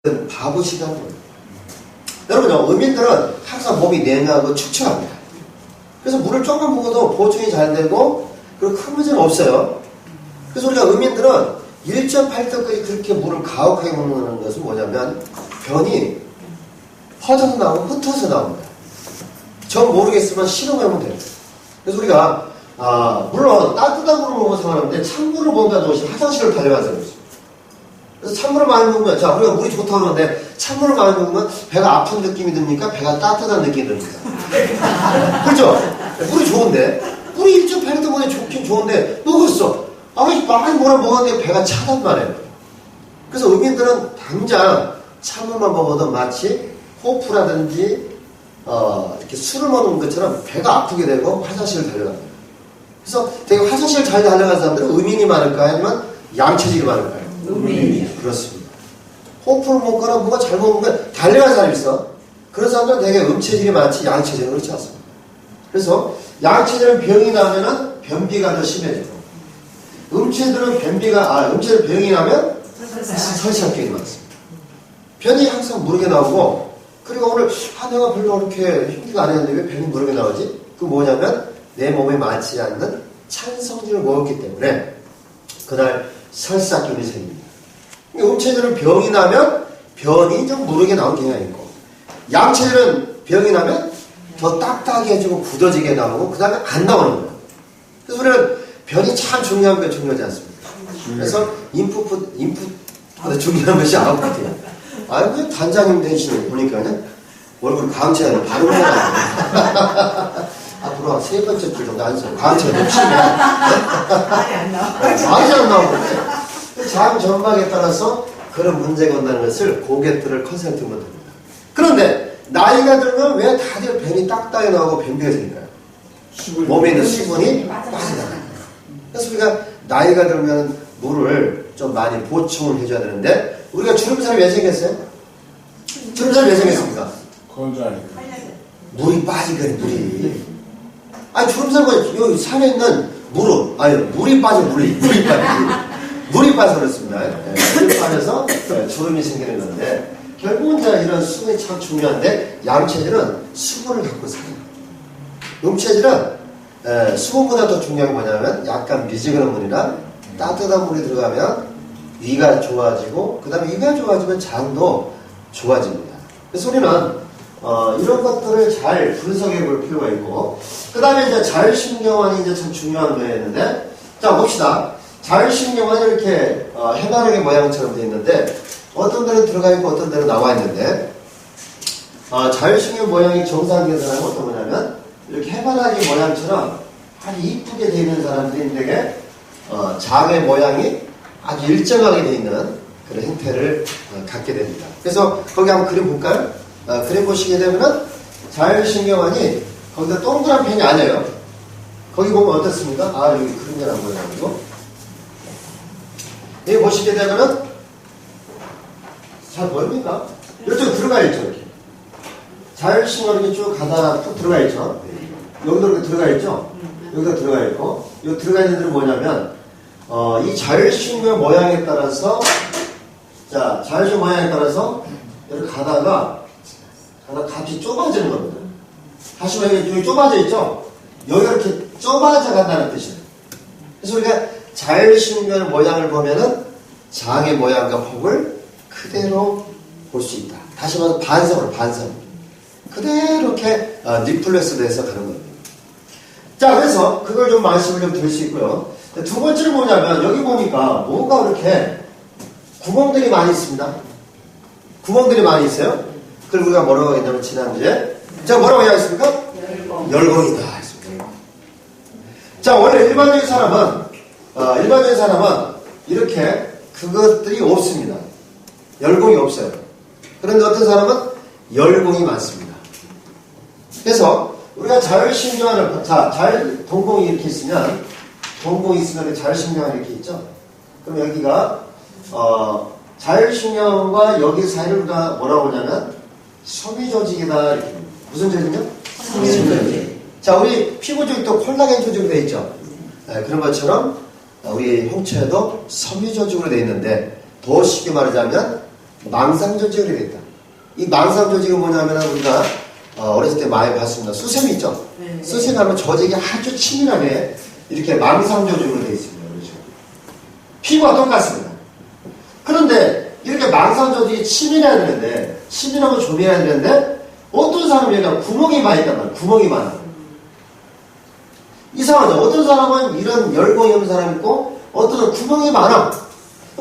바보시다는 거예요. 여러분, 의민들은 항상 몸이 냉하고 축축합니다. 그래서 물을 조금 먹어도 보충이 잘 되고, 그리고 큰 문제는 없어요. 그래서 우리가 의민들은 1.8도까지 그렇게 물을 가혹하게 먹는 것은 뭐냐면, 변이 퍼져서 나오고 흩어서 나옵니다. 전 모르겠으면 실험해보면 돼요. 그래서 우리가, 물론 따뜻한 물을 먹으면 상관없는데, 찬물을 먹는다는 것이 화장실을 달려가서 그렇습니다. 그래서 찬물을 많이 먹으면, 자, 우리가 물이 좋다고 하는데, 찬물을 많이 먹으면 배가 아픈 느낌이 듭니까? 배가 따뜻한 느낌이 듭니까? 그렇죠? 물이 좋은데, 물이 1.8도보다 좋긴 좋은데, 먹었어. 많이 뭐라 먹었는데 배가 차단 말이에요. 그래서 의민들은 당장 찬물만 먹어도 마치 호프라든지, 이렇게 술을 먹는 것처럼 배가 아프게 되고 화장실을 달려갑니다. 그래서 되게 화장실 잘 달려가는 사람들은 의민이 많을까요? 아니면 양체질이 많을까요? 의민이요. 그렇습니다. 호프를 먹거나 뭐가 잘 먹으면 달려가는 사람이 있어. 그런 사람들은 되게 음체질이 많지 양체질은 그렇지 않습니다. 그래서 양체질은 병이 나면은 변비가 더 심해지고 음체들은 음체들 병이 나면 설사병이 많습니다. 변이 항상 무르게 나오고 그리고 오늘 내가 별로 그렇게 힘들게 안 했는데 왜 변이 무르게 나오지? 그 뭐냐면 내 몸에 맞지 않는 찬성질을 먹었기 때문에 그날 설사병이 생깁니다. 음체들은 병이 나면 변이 좀 무르게 나온 경향이 있고 양체들은 병이 나면 더 딱딱해지고 굳어지게 나오고 그 다음에 안 나오는 거예요. 그래서 우리는 변이 참 중요한 게 중요하지 않습니까? 그래서 인풋보다 중요한 것이 아웃풋이에요. 그냥 단장님 대신에 보니까요 얼굴 광채가 바로 나와요. 앞으로 세 번째 줄 정도 앉아서 광채가 높이면 말이 안 나와. 말이 안 나오거든요. 장 전망에 따라서 그런 문제가 온다는 것을 고객들을 컨설팅하면 됩니다. 그런데 나이가 들면 왜 다들 변이 딱딱이 나오고 변비가 생길까요? 몸에 있는 수분이 빠져나가요. 그래서 우리가 나이가 들면 물을 좀 많이 보충을 해줘야 되는데 우리가 주름살이 왜 생겼어요? 주름살이 왜 생겼습니까? 건조하니까. 물이 빠지거든요. 물이. 주름살과 여기 살에 있는 물이 빠져 물이 빠져서 그렇습니다. 물이 빠져서 주름이 생기는 건데 결국은 이런 수분이 참 중요한데 양체질은 수분을 갖고 살아요. 음체질은 수분보다 더 중요한 게 뭐냐면 약간 미지근한 물이나 따뜻한 물이 들어가면 위가 좋아지고 그 다음에 위가 좋아지면 장도 좋아집니다. 그래서 우리는 이런 것들을 잘 분석해 볼 필요가 있고 그 다음에 이제 자율신경환이 이제 참 중요한 거였는데 자 봅시다. 자율신경환이 이렇게 해바라기 모양처럼 되어 있는데 어떤 데는 들어가 있고 어떤 데는 나와 있는데 자율신경 모양이 정상적인 사람은 어떤 거냐면 이렇게 해바라기 모양처럼 아주 이쁘게 되어 있는 사람들이 되게 장의 모양이 아주 일정하게 되어 있는 그런 형태를 갖게 됩니다. 그래서 거기 한번 그림 볼까요? 그림 보시게 되면은 자율신경환이 거기다 동그란 펜이 아니에요. 거기 보면 어떻습니까? 여기 그림이 안 보여가지고 여기 보시게 되면은 잘 보입니까? 이쪽에 들어가 있죠. 이렇게. 자율신경환이 이렇게 쭉 가다 쭉 들어가 있죠. 여기도 이렇게 들어가 있죠. 여기도 들어가 있고 여기 들어가 있는 데는 뭐냐면 이 자율신경 모양에 따라서 자율신경 모양에 따라서 이렇게 가다가 값이 좁아지는 겁니다. 다시 말해 여기 좁아져 있죠? 여기가 이렇게 좁아져 간다는 뜻이에요. 그래서 우리가 자율신경 모양을 보면은 장의 모양과 폭을 그대로 볼 수 있다. 다시 말해서 반성. 그대로 이렇게 리플렉스 돼서 가는 겁니다. 자, 그래서 그걸 좀 말씀을 좀 드릴 수 있고요. 두 번째는 뭐냐면 여기 보니까 뭔가 이렇게 구멍들이 많이 있습니다. 구멍들이 많이 있어요. 그걸 우리가 뭐라고 했냐면 지난주에 제가 뭐라고 이야기했습니까? 열공이다 했습니다. 자, 원래 일반적인 사람은 이렇게 그것들이 없습니다. 열공이 없어요. 그런데 어떤 사람은 열공이 많습니다. 그래서 우리가 자율신경환을 동공이 이렇게 있으면 동공이 있으면 자율신경환이 이렇게 있죠. 그럼 여기가 자율신경과 여기 사이를 우리가 뭐라고 하냐면 섬유조직이다 이렇게. 무슨 조직이요? 섬유조직. 자, 우리 피부 조직 또 콜라겐 조직으로 되어 있죠. 그런 것처럼 우리 홍채도 섬유조직으로 되어 있는데 더 쉽게 말하자면 망상조직으로 되어 있다. 이 망상조직은 뭐냐면 우리가 어렸을 때 많이 봤습니다. 수세미 있죠? 네. 수세미 하면 조직이 아주 치밀하게 이렇게 망상조직으로 되어 있습니다. 그렇죠? 피부와 똑같습니다. 그런데 이렇게 망상조직이 치밀해야 되는데, 치밀하고 조밀해야 되는데, 어떤 사람이 여기가 구멍이 많이 있단 말이에요. 구멍이 많아. 이상하죠? 어떤 사람은 이런 열공이 없는 사람이 있고, 어떤 사람은 구멍이 많아.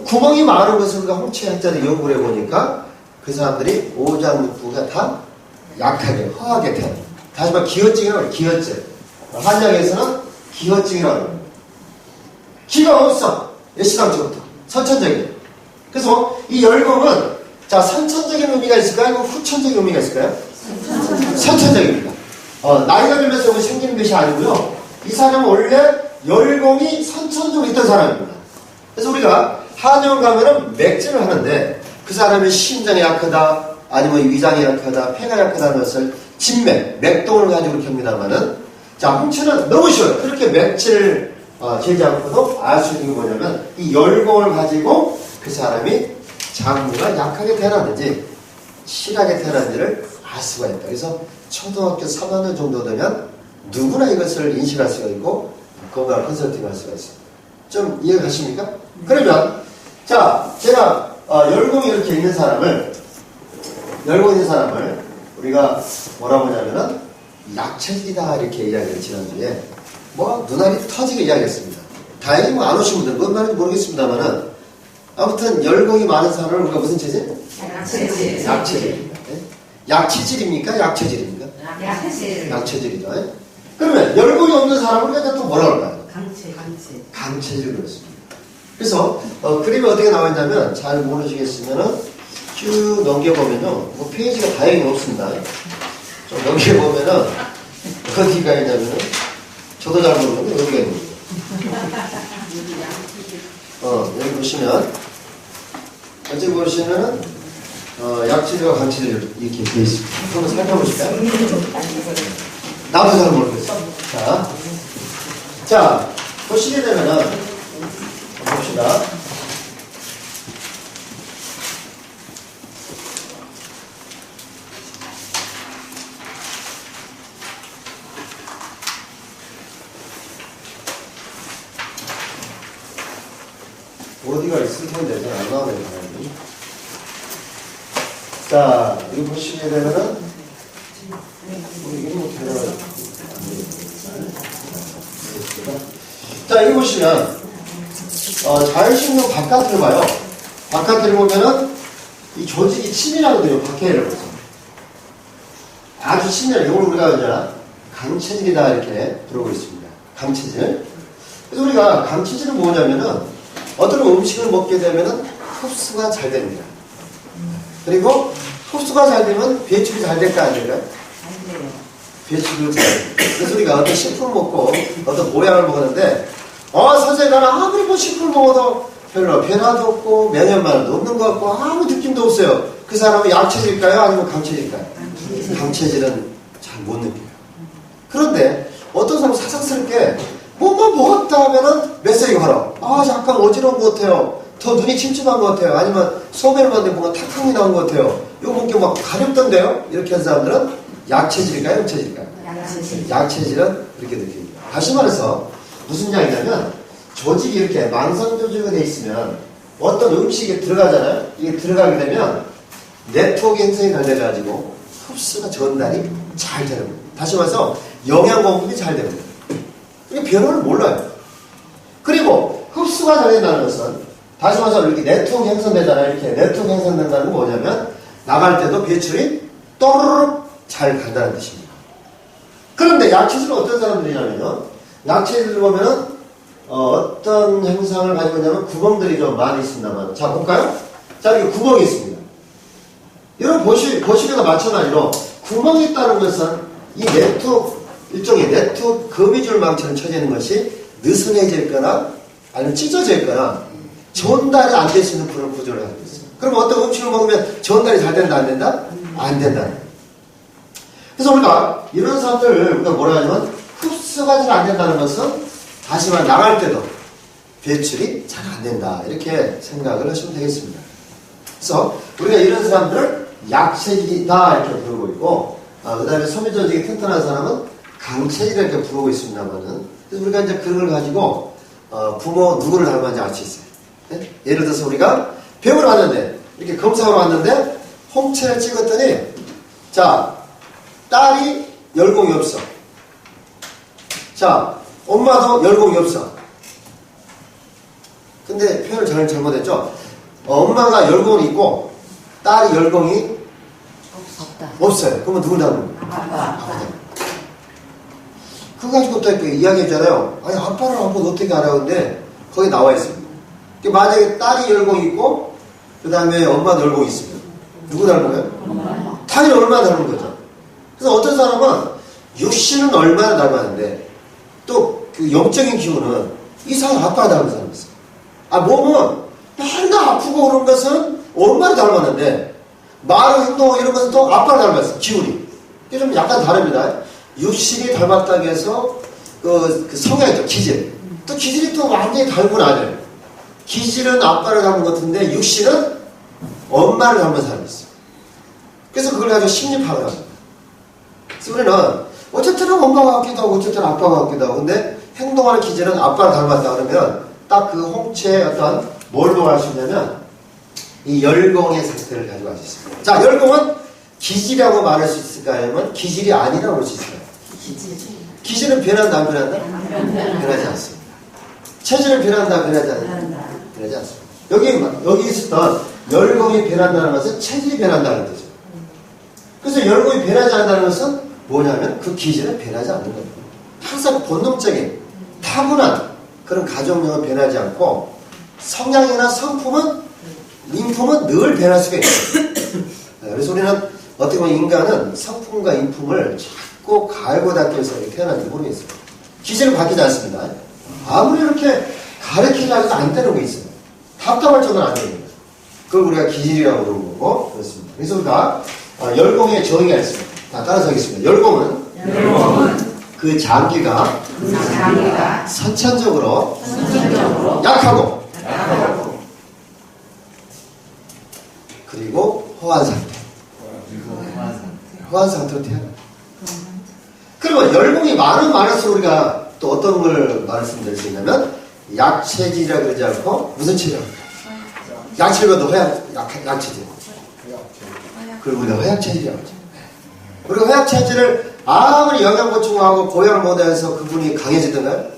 구멍이 많은 것을 우리가 홍채학자들이 연구를 해보니까 그 사람들이 오장육부가 다 약하게, 허하게 돼. 다시 말해 기혈증이라고 해요. 기혈증. 한약에서는 기혈증이라고 해요. 기가 없어. 예시상처부터. 선천적이에요. 그래서 이 열공은 자 선천적인 의미가 있을까요? 아니면 후천적인 의미가 있을까요? 선천적입니다. 나이가 들면서 생기는 것이 아니고요. 이 사람은 원래 열공이 선천적으로 있던 사람입니다. 그래서 우리가 한의원 가면은 맥진을 하는데 그 사람이 심장이 약하다, 아니면 위장이 약하다, 폐가 약하다는 것을 진맥, 맥동을 가지고 이렇게 합니다만은 자, 홍채는 너무 쉬워요. 그렇게 맥진을 재지 않고도 알 수 있는 게 뭐냐면 이 열공을 가지고 그 사람이 장부가 약하게 태어났는지 실하게 태어났는지를 알 수가 있다. 그래서 초등학교 3학년 정도 되면 누구나 이것을 인식할 수가 있고 건강 컨설팅할 수가 있습니다. 좀 이해 가십니까? 그러면 자 제가 열공이 이렇게 있는 사람을 우리가 뭐라고 하냐면은 약체질이다 이렇게 이야기를 지난주에 눈알이 터지게 이야기했습니다. 다행히 안 오신 분들 뭔 말인지 모르겠습니다만은 아무튼 열공이 많은 사람을 우리가 무슨 체질? 약체질. 약체질입니다. 약체질입니까? 약체질입니까? 약체질. 약체질이죠. 그러면 열공이 없는 사람을 우리가 또 뭐라 그럴까요? 강체질 그렇습니다. 그래서 그림이 어떻게 나와 있냐면 잘 모르시겠으면은 쭉 넘겨보면요. 뭐 페이지가 다행히 없습니다. 좀 넘겨보면은 어디가 있냐면은 저도 잘 모르는데 여기가 있는 거예요. 여기 보시면 어찌 보시면은 약체질과 강체질 이렇게 되어 있습니다. 한번 살펴보실까요? 나도 잘 모르겠어. 자 보시게 되면은 봅시다. 어디가 있을 텐데 잘 안 나오네요. 자, 여기 보시게 되면은 이거 자, 여기 보시면 자율신경 바깥을 봐요. 바깥을 보면은 이 조직이 치밀하거든요. 박해를 보세요. 아주 치밀해. 이걸 우리가 이제 강체질이다 이렇게 부르고 있습니다. 강체질. 그래서 우리가 강체질은 뭐냐면은 어떤 음식을 먹게 되면은 흡수가 잘 됩니다. 그리고 흡수가 잘 되면 배출이 잘 될까 안 될까요? 배출이 잘 됩니다. 그래서 우리가 어떤 식품을 먹고 어떤 모양을 먹었는데 선생님 나는 아무리 뭐 식품을 먹어도 별로 변화도 없고 면역만도 없는 것 같고 아무 느낌도 없어요. 그 사람은 약체질일까요? 아니면 강체질일까요? 강체질은 잘 못 느껴요. 그런데 어떤 사람은 사상스럽게 뭐만 먹었다 하면은 메시지가 바로 약간 어지러운 것 같아요. 더 눈이 침침한 것 같아요. 아니면 소변을 봤는데 뭔가 탁함이 나온 것 같아요. 이거 보니까 막 가렵던데요? 이렇게 한 사람들은 약체질일까요? 음체질일까요? 약체질은 그렇게 느낍니다. 다시 말해서 무슨 이야기냐면 조직이 이렇게 망상조직으로 돼 있으면 어떤 음식이 들어가잖아요. 이게 들어가게 되면 네트워크 형성이 잘 돼가지고 흡수가 전달이 잘 되는 겁니다. 다시 말해서 영양 공급이 잘 됩니다. 이게 변화를 몰라요. 그리고 흡수가 잘 된다는 것은 다시 말해서 이렇게 네트워크 형성되잖아요. 이렇게 네트워크 형성된다는 건 뭐냐면 나갈 때도 배출이 또르륵 잘 간다는 뜻입니다. 그런데 약체질은 어떤 사람들이냐면요. 약체질을 보면은 어떤 형상을 가지고 있냐면 구멍들이 좀 많이 있습니다만 자 볼까요? 자 여기 구멍이 있습니다. 여러분 보시기에도 마찬가지로 구멍이 있다는 것은 이 네트워크 일종의 네트워크 거미줄망처럼 쳐져 있는 것이 느슨해져 있거나 아니면 찢어져 있거나 전달이 안 될 수 있는 그런 구조를 가지고 있어요. 그럼 어떤 음식을 먹으면 전달이 잘 된다 안 된다? 안 된다. 그래서 우리가 이런 사람들 우리가 뭐라 하냐면 흡수가 잘 안 된다는 것은 다시 말해 나갈 때도 배출이 잘 안 된다 이렇게 생각을 하시면 되겠습니다. 그래서 우리가 이런 사람들을 약체질이다 이렇게 부르고 있고, 그 다음에 소미조직이 튼튼한 사람은 강체질 이렇게 부르고 있습니다만은, 그래서 우리가 이제 그런 걸 가지고 부모 누구를 닮았는지 알 수 있어요. 네? 예를 들어서 우리가 병을 왔는데, 이렇게 검사하러 왔는데 홍채를 찍었더니, 자, 딸이 열공이 없어. 자, 엄마도 열공이 없어. 근데 표현을 잘못했죠. 엄마가 열공이 있고 딸이 열공이 없다. 없어요. 그러면 누굴 닮은 거예요? 아빠. 그거 가지고 또 이렇게 이야기했잖아요. 아니, 아빠랑 아빠도 어떻게 알아? 근데 거기 나와 있습니다. 만약에 딸이 열공이 있고 그 다음에 엄마도 열공이 있으면 누구 닮은 거예요? 딸이 얼마나 닮은 거죠. 그래서 어떤 사람은 육신은 얼마나 닮았는데 또 그 영적인 기운은 이 사람 아빠가 닮은 사람이 있어요. 몸은 맨날 아프고 그런 것은 엄마를 닮았는데 말을 행동하고 이런 것은 또 아빠를 닮았어요. 기운이. 이게 좀 약간 다릅니다. 육신이 닮았다고 해서 그 성향이죠. 기질. 또 기질이 또 완전히 다른 건 아니에요. 기질은 아빠를 닮은 것 같은데 육신은 엄마를 닮은 사람이 있어요. 그래서 그걸 가지고 심리파악을 합니다. 그래서 우리는 어쨌든 엄마가 같기도 하고 어쨌든 아빠가 같기도 하고 근데 행동하는 기질은 아빠를 닮았다 그러면 딱 그 홍채의 어떤 뭘 보할 수 있냐면 이 열공의 상태를 가지고 갈 수 있습니다. 자, 열공은 기질이라고 말할 수 있을까 하면 기질이 아니라고 할 수 있을까요? 기질은 변한다 안 변한다? 변하지 않습니다. 체질은 변한다 변하지 않는다? 변하지 않습니다. 여기 있었던 열공이 변한다는 것은 체질이 변한다는 뜻이죠. 그래서 열공이 변하지 않는다는 것은 뭐냐면 그 기질은 변하지 않는 겁니다. 항상 본능적인 타고난 그런 가족력은 변하지 않고 성향이나 성품은 인품은 늘 변할 수가 있어요. 그래서 우리는 어떻게 보면 인간은 성품과 인품을 자꾸 갈고 닦여서 이렇게 태어난지 모르겠어요. 기질은 바뀌지 않습니다. 아무리 이렇게 가르치려고 해도 안 되는 게 있어요. 답답할 정도는 안 됩니다. 그걸 우리가 기질이라고 부르는 거고 그렇습니다. 그래서 우리가 열공의 정의가 있습니다. 다 따라서 하겠습니다. 열공은 그 장기가 선천적으로 약하고 그리고 허한 상태. 허한 상태로 태어납니다. 그리고 열공이 많을수록 우리가 또 어떤 걸 말씀드릴 수 있냐면 약체질이라 그러지 않고 무슨 체질입니까? 약체질보다 약체질. 그리고 우리가 허약체질이라고 하죠. 우리가 허약체질을 아무리 영양 보충하고 보양을 못해서 그분이 강해지던가요?